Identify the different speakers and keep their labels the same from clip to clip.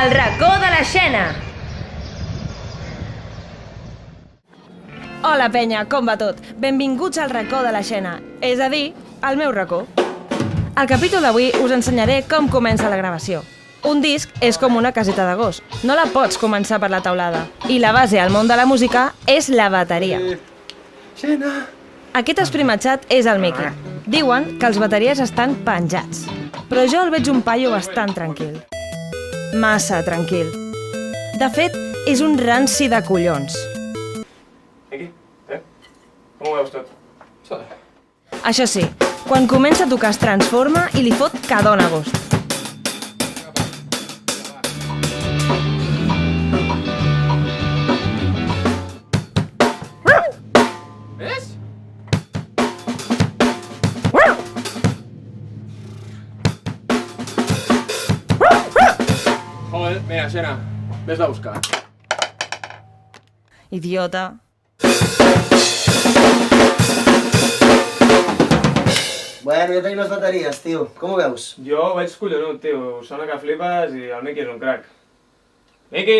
Speaker 1: El racó de la Xena!
Speaker 2: Hola, penya, com va tot? Benvinguts al racó de la Xena, és a dir, al meu racó. Al capítol d'avui us ensenyaré com comença la gravació. Un disc és com una caseta de gos. No la pots començar per la teulada. I la base al món de la música és la bateria.
Speaker 3: Xena!
Speaker 2: Aquest esprimatxat és el Miqui. Diuen que els bateries estan penjats. Però jo el veig un paio bastant tranquil. Massa tranquil. De fet, és un ranci de collons.
Speaker 3: Miqui, com ho veus tot?
Speaker 2: Això sí, quan comença a tocar es transforma i li fot que dona gust.
Speaker 3: Ves? Joder, mira, Xena, ves-la a buscar.
Speaker 2: Idiota.
Speaker 4: Bueno, ja tenim les bateries, tio. Com ho veus?
Speaker 3: Jo ho veig collonut, tio. Sona que flipes i el Miqui és un crac. Miqui!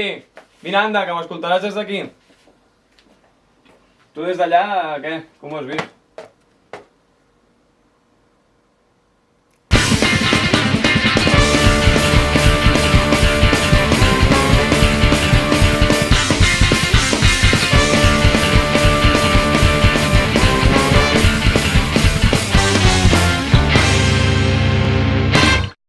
Speaker 3: Vine, anda, que m'escoltaràs des d'aquí. Tu des d'allà, què? Com ho has vist?